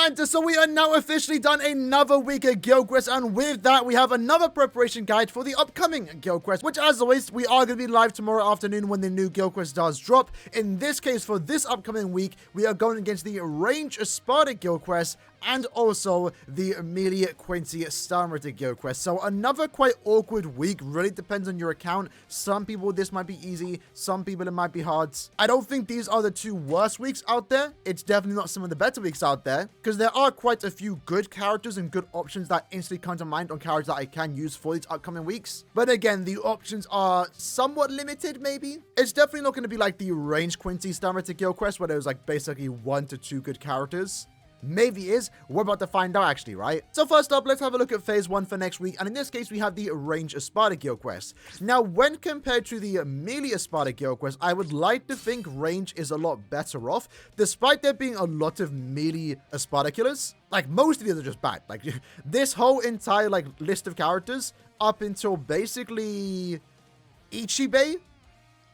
And so we are now officially done another week of Guild Quest, and with that, we have another preparation guide for the upcoming Guild Quest, which as always, we are going to be live tomorrow afternoon when the new Guild Quest does drop. In this case, for this upcoming week, we are going against the Range Espada Guild Quest, and also the Quincy Ritter Guild Quest. So another quite awkward week, really depends on your account. Some people this might be easy, some people it might be hard. I don't think these are the two worst weeks out there. It's definitely not some of the better weeks out there, because there are quite a few good characters and good options that instantly come to mind on characters that I can use for these upcoming weeks. But again, the options are somewhat limited, maybe. It's definitely not going to be like the Range Quincy Ritter Guild Quest, where there's like basically 1 to 2 good characters. Maybe is. We're about to find out actually, right? So first up, let's have a look at phase 1 for next week, and in this case we have the Range Espada Guild Quest. Now when compared to the Espada Guild Quest, I would like to think Range is a lot better off, despite there being a lot of melee Espada killers. Like most of these are just bad. Like this whole entire like list of characters up until basically Ichibe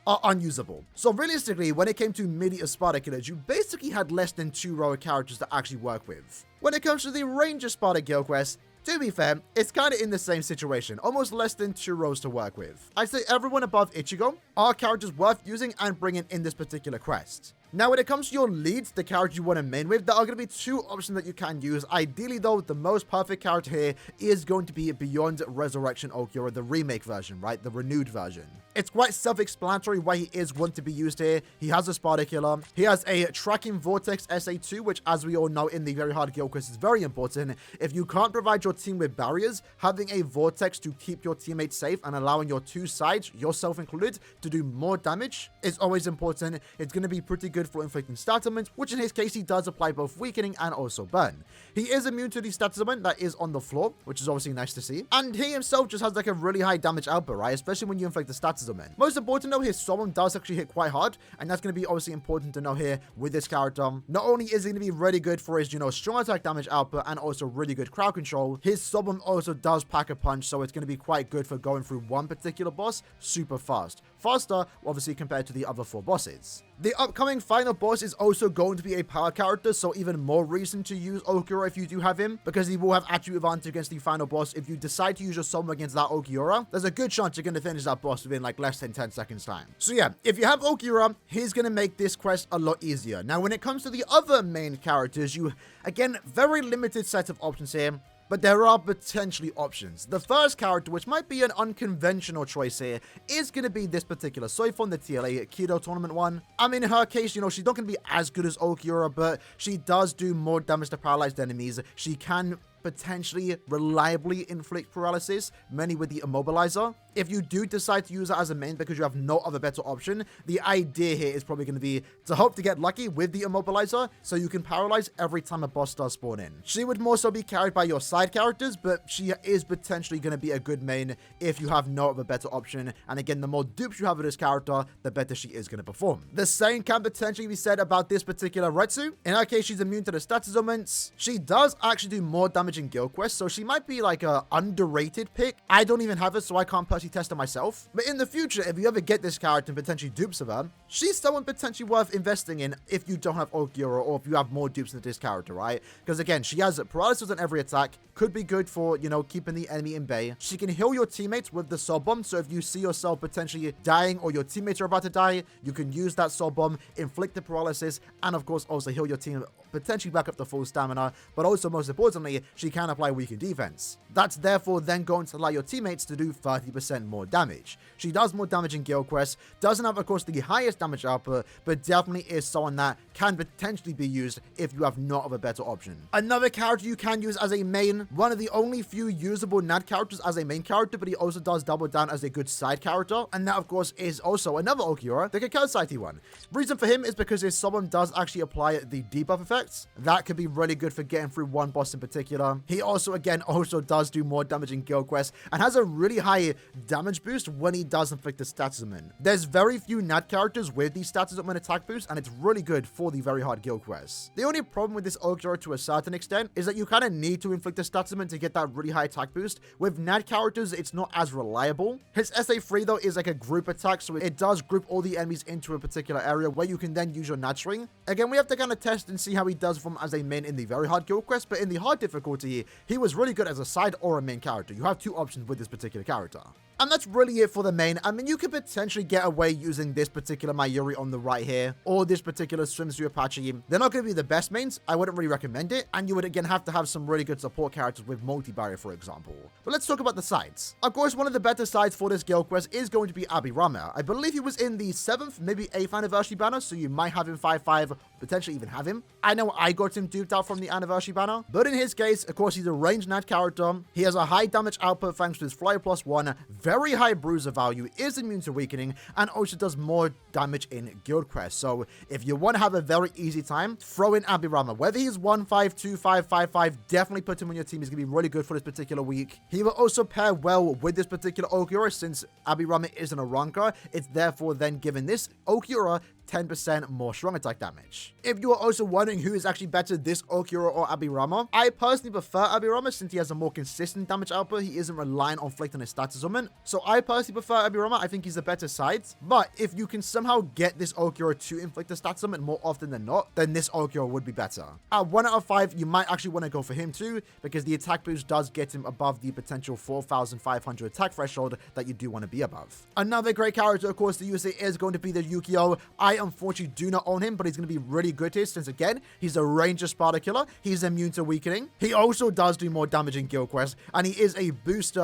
are unusable. So realistically, when it came to melee Espada killers, you basically had less than 2 row of characters to actually work with. When it comes to the Range Espada Guild Quest, to be fair, it's kind of in the same situation, almost less than 2 rows to work with. I'd say everyone above Ichigo are characters worth using and bringing in this particular quest. Now, when it comes to your leads, the character you want to main with, there are going to be 2 options that you can use. Ideally, though, the most perfect character here is going to be Beyond Resurrection Aaroniero, the remake version, right? The renewed version. It's quite self-explanatory why he is one to be used here. He has a Spada Killer. He has a Tracking Vortex SA2, which, as we all know in the very hard Guild Quest, is very important. If you can't provide your team with barriers, having a Vortex to keep your teammates safe and allowing your 2 sides, yourself included, to do more damage is always important. It's going to be pretty good for inflicting stat elements, which in his case he does apply both weakening and also burn. He is immune to the stat element that is on the floor, which is obviously nice to see. And he himself just has like a really high damage output, right? Especially when you inflict the stat element. Most important though, his summon does actually hit quite hard, and that's going to be obviously important to know here with this character. Not only is he going to be really good for his, strong attack damage output and also really good crowd control, his summon also does pack a punch, so it's going to be quite good for going through one particular boss super fast. Faster, obviously, compared to the other 4 bosses. The upcoming final boss is also going to be a power character, so even more reason to use Aaroniero if you do have him, because he will have attribute advantage against the final boss. If you decide to use your summon against that Aaroniero, there's a good chance you're going to finish that boss within like less than 10 seconds time. So yeah, if you have Aaroniero, he's going to make this quest a lot easier. Now, when it comes to the other main characters, you, again, very limited set of options here. But there are potentially options. The first character, which might be an unconventional choice here, is going to be this particular Soifon, the TLA Kido tournament one. I mean, in her case, she's not going to be as good as Aaroniero, but she does do more damage to paralyzed enemies. She can potentially reliably inflict paralysis, many with the immobilizer. If you do decide to use it as a main because you have no other better option, the idea here is probably going to be to hope to get lucky with the immobilizer so you can paralyze every time a boss does spawn in. She would more so be carried by your side characters, but she is potentially going to be a good main if you have no other better option. And again, the more dupes you have of this character, the better she is going to perform. The same can potentially be said about this particular Retsu. In her case, she's immune to the status elements. She does actually do more damage in Guild Quest, so she might be like a underrated pick. I don't even have it, so I can't personally test it myself. But in the future, if you ever get this character and potentially dupes of her, she's someone potentially worth investing in if you don't have Aaroniero or if you have more dupes than this character, right? Because again, she has paralysis on every attack, could be good for, keeping the enemy in bay. She can heal your teammates with the soul bomb, so if you see yourself potentially dying or your teammates are about to die, you can use that soul bomb, inflict the paralysis, and of course also heal your team, potentially back up to full stamina, but also most importantly, she can apply weakened defense. That's therefore then going to allow your teammates to do 30% more damage. She does more damage in Guild Quest, doesn't have of course the highest damage output, but definitely is someone that can potentially be used if you have not of a better option. Another character you can use as a main, one of the only few usable NAD characters as a main character, but he also does double down as a good side character, and that of course is also another Aaroniero, the Kakao one. Reason for him is because his summon does actually apply the debuff effects. That could be really good for getting through one boss in particular. He also again also does do more damage in Guild Quest and has a really high damage boost when he does inflict the status element. There's very few NAD characters with these status element attack boost, and it's really good for the very hard Guild Quests. The only problem with this Aaroniero to a certain extent is that you kind of need to inflict the status element to get that really high attack boost. With NAD characters, it's not as reliable. His SA3 though is like a group attack, so it does group all the enemies into a particular area where you can then use your NAD string. Again, we have to kind of test and see how he he does from as a main in the very hard guild quest, but in the hard difficulty, he was really good as a side or a main character. You have two options with this particular character. And that's really it for the main. I mean, you could potentially get away using this particular Mayuri on the right here, or this particular Swimsuit Apache. They're not going to be the best mains. I wouldn't really recommend it. And you would, again, have to have some really good support characters with multi-barrier, for example. But let's talk about the sides. Of course, one of the better sides for this guild quest is going to be Aaroniero. I believe he was in the 7th, maybe 8th anniversary banner, so you might have him 5-5, potentially even have him. I know I got him duped out from the anniversary banner, but in his case, of course, he's a ranged nat character. He has a high damage output thanks to his Fly +1, very high bruiser value, is immune to weakening, and also does more damage in guild quests. So if you want to have a very easy time, throw in Aaroniero. Whether he's 1-5, 2-5, 5-5, definitely put him on your team. He's going to be really good for this particular week. He will also pair well with this particular Aaroniero, since Aaroniero isn't a ranker. It's therefore then given this Aaroniero 10% more strong attack damage. If you are also wondering who is actually better, this Aaroniero or Aaroniero, I personally prefer Aaroniero since he has a more consistent damage output. He isn't relying on flicked on his status augment. So I personally prefer Aaroniero. I think he's a better side. But if you can somehow get this Aaroniero to inflict the status augment more often than not, then this Aaroniero would be better. At 1 out of 5, you might actually want to go for him too, because the attack boost does get him above the potential 4,500 attack threshold that you do want to be above. Another great character, of course, to use it is going to be the Yukio. I unfortunately do not own him, but he's going to be really good here since, again, he's a ranged Espada killer. He's immune to weakening. He also does do more damage in guild quests, and he is a boost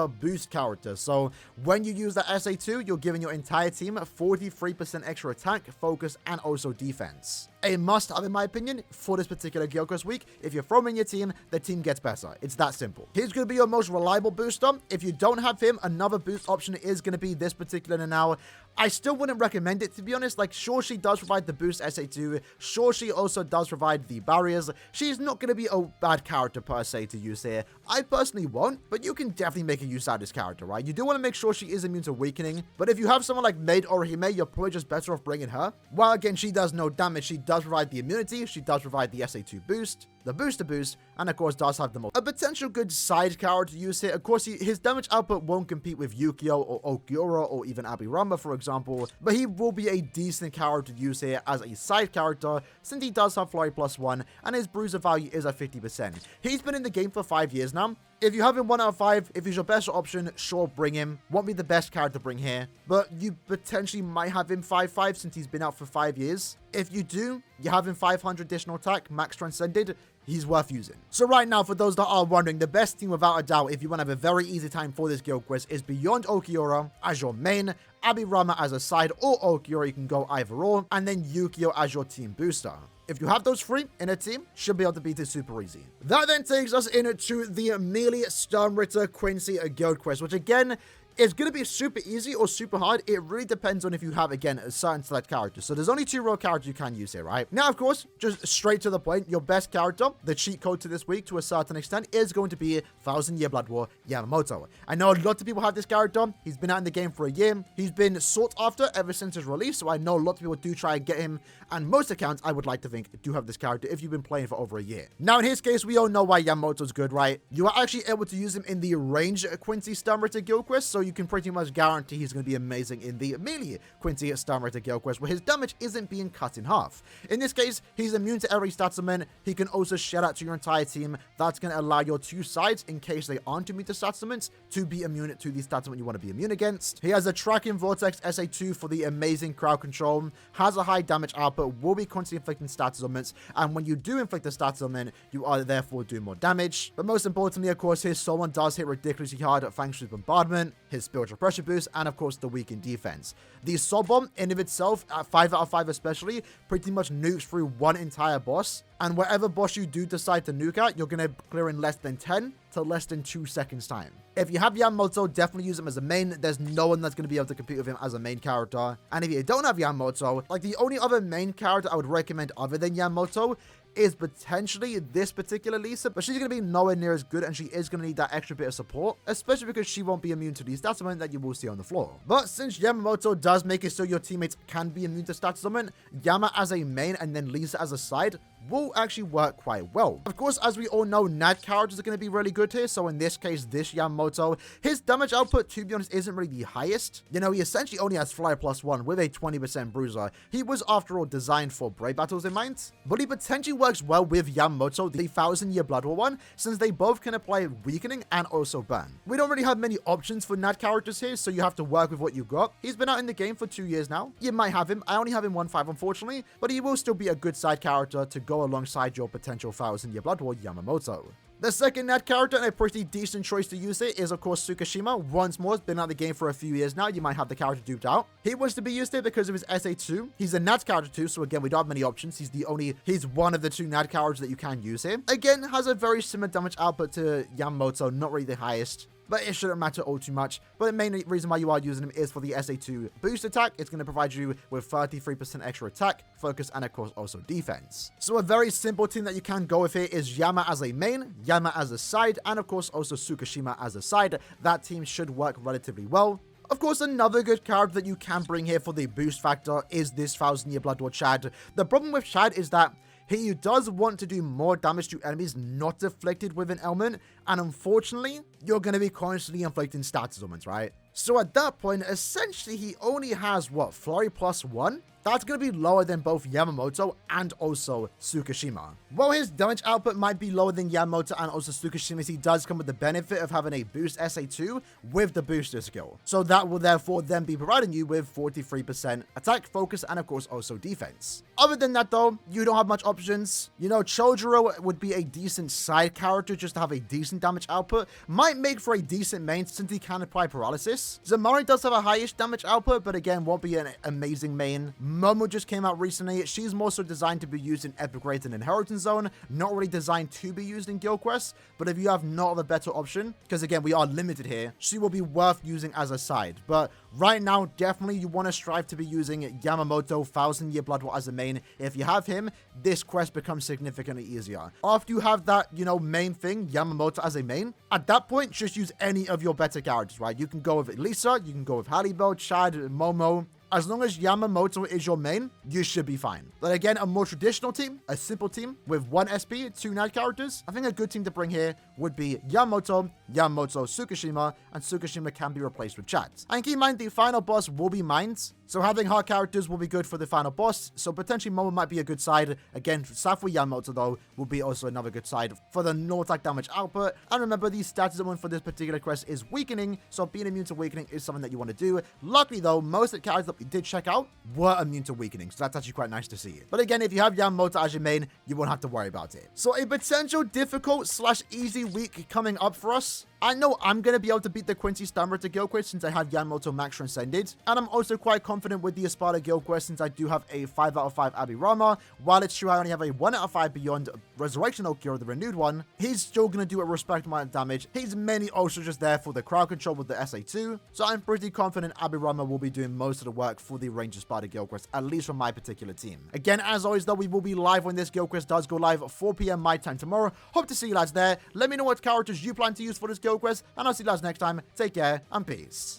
character. So when you use that SA2, you're giving your entire team 43% extra attack, focus, and also defense. A must-have, in my opinion, for this particular guild quest week. If you throw him in your team, the team gets better. It's that simple. He's going to be your most reliable booster. If you don't have him, another boost option is going to be this particular now. I still wouldn't recommend it, to be honest. Like, sure, she does provide the boost SA2. Sure, she also does provide the barriers. She's not going to be a bad character, per se, to use here. I personally won't, but you can definitely make a use out of this character, right? You do want to make sure she is immune to weakening, but if you have someone like Maid or Hime, you're probably just better off bringing her. While, again, she does no damage, she does provide the immunity, she does provide the SA2 boost, the booster boost, and of course does have the most. A potential good side character to use here. Of course, his damage output won't compete with Yukio or Aaroniero or even Aaroniero, for example, but he will be a decent character to use here as a side character, since he does have Flurry +1, and his bruiser value is at 50%. He's been in the game for 5 years now. If you have him 1 out of 5, if he's your best option, sure, bring him. Won't be the best character to bring here, but you potentially might have him 5-5 since he's been out for 5 years. If you do, you have him 500 additional attack, max transcended, he's worth using. So right now, for those that are wondering, the best team without a doubt, if you want to have a very easy time for this guild quest, is Beyond Aaroniero as your main, Aaroniero as a side, or Aaroniero, you can go either or, and then Yukio as your team booster. If you have those 3 in a team, should be able to beat it super easy. That then takes us into the melee Ritter Quincy guild quest, which again, is going to be super easy or super hard. It really depends on if you have, again, a certain select character. So there's only 2 raw characters you can use here, right? Now, of course, just straight to the point, your best character, the cheat code to this week to a certain extent, is going to be 1000 Year Blood War Yamamoto. I know a lot of people have this character. He's been out in the game for a year. He's been sought after ever since his release, so I know a lot of people do try and get him, and most accounts, I would like to think, do have this character if you've been playing for over a year. Now, in his case, we all know why Yamamoto's good, right? You are actually able to use him in the range Quincy Ritter guild quest, so you can pretty much guarantee he's going to be amazing in the melee Quincy Ritter guild quest, where his damage isn't being cut in half. In this case, he's immune to every stats augment. He can also shed out to your entire team. That's going to allow your 2 sides, in case they aren't immune to stats augments, to be immune to the stats augment you want to be immune against. He has a Tracking Vortex SA2 for the amazing crowd control, has a high damage output, will be constantly inflicting stats augments, and when you do inflict the stats augment, you are therefore doing more damage. But most importantly, of course, his Soul One does hit ridiculously hard thanks to his bombardment, his spiritual pressure boost, and of course the weakened defense. The Soul Bomb in of itself, at 5 out of 5 especially, pretty much nukes through one entire boss, and whatever boss you do decide to nuke out, you're going to clear in less than 10 to less than 2 seconds time. If you have Yamamoto, definitely use him as a main. There's no one that's going to be able to compete with him as a main character. And if you don't have Yamamoto, like, the only other main character I would recommend other than Yamamoto is potentially this particular Lisa, but she's going to be nowhere near as good, and she is going to need that extra bit of support, especially because she won't be immune to these stats augment that you will see on the floor. But since Yamamoto does make it so your teammates can be immune to stats augment, Yama as a main and then Lisa as a side will actually work quite well. Of course, as we all know, Nat characters are going to be really good here. So in this case, this Yamamoto, his damage output, to be honest, isn't really the highest. You know, he essentially only has Fly +1 with a 20% bruiser. He was, after all, designed for Brave battles in mind, but he potentially works well with Yamamoto, the 1000-year Blood War one, since they both can apply weakening and also burn. We don't really have many options for Nat characters here, so you have to work with what you got. He's been out in the game for 2 years now. You might have him. I only have him 1.5, unfortunately, but he will still be a good side character to go alongside your potential 1000-year Blood War Yamamoto. The second Nat character, and a pretty decent choice to use it, is of course Tsukishima. Once more, has been out of the game for a few years now. You might have the character duped out. He was to be used here because of his SA2. He's a Nat character too, so again, we don't have many options. He's one of the 2 Nat characters that you can use here. Again, has a very similar damage output to Yamamoto, not really the highest, but it shouldn't matter all too much. But the main reason why you are using him is for the SA2 boost attack. It's going to provide you with 33% extra attack, focus, and of course also defense. So a very simple team that you can go with here is Yama as a main, Yama as a side, and of course also Tsukishima as a side. That team should work relatively well. Of course, another good character that you can bring here for the boost factor is this 1000-year Blood War Chad. The problem with Chad is that he does want to do more damage to enemies not afflicted with an ailment, and unfortunately, you're going to be constantly inflicting status ailments, right? So at that point, essentially, he only has, what, Flurry +1? That's going to be lower than both Yamamoto and also Tsukishima. While his damage output might be lower than Yamamoto and also Tsukishima's, he does come with the benefit of having a boost SA2 with the booster skill. So that will therefore then be providing you with 43% attack, focus, and of course also defense. Other than that though, you don't have much options. You know, Chojuro would be a decent side character just to have a decent damage output. Might make for a decent main since he can apply paralysis. Zamari does have a highish damage output, but again, won't be an amazing main. Momo just came out recently. She's more so designed to be used in Epic Raids and Inheritance Zone, not really designed to be used in Guild Quest, but if you have not of a better option, because again, we are limited here, she will be worth using as a side. But right now, definitely you want to strive to be using Yamamoto 1000-year Blood War as a main. If you have him, this quest becomes significantly easier. After you have that, you know, main thing, Yamamoto as a main, at that point, just use any of your better characters, right? You can go with Lisa, you can go with Halibel, Chad, Momo. As long as Yamamoto is your main, you should be fine. But again, a more traditional team, a simple team with 1 SP, 2 Nat characters, I think a good team to bring here would be Yamamoto, Tsukishima, and Tsukishima can be replaced with Chad. And keep in mind, the final boss will be Mines, so having hard characters will be good for the final boss, so potentially Momo might be a good side. Again, Safui Yamamoto, though, will be also another good side for the no attack damage output. And remember, the status one for this particular quest is weakening, so being immune to weakening is something that you want to do. Luckily, though, most of the characters that we did check out were immune to weakening, so that's actually quite nice to see. But again, if you have Yamamoto as your main, you won't have to worry about it. So a potential difficult / easy week coming up for us. I know I'm going to be able to beat the Quincy Stammer to Guild Quest since I have Yamamoto Max Transcended, and I'm also quite confident with the Espada Guild Quest since I do have a 5 out of 5 Aaroniero. While it's true I only have a 1 out of 5 Beyond Resurrection Okiro, the renewed one, he's still going to do a respectable amount of damage. He's mainly also just there for the crowd control with the SA2, so I'm pretty confident Aaroniero will be doing most of the work for the Range Espada Guild Quest, at least from my particular team. Again, as always though, we will be live when this Guild Quest does go live at 4 PM my time tomorrow. Hope to see you lads there. Let me know what characters you plan to use for this Guild Quest, and I'll see you guys next time. Take care and peace.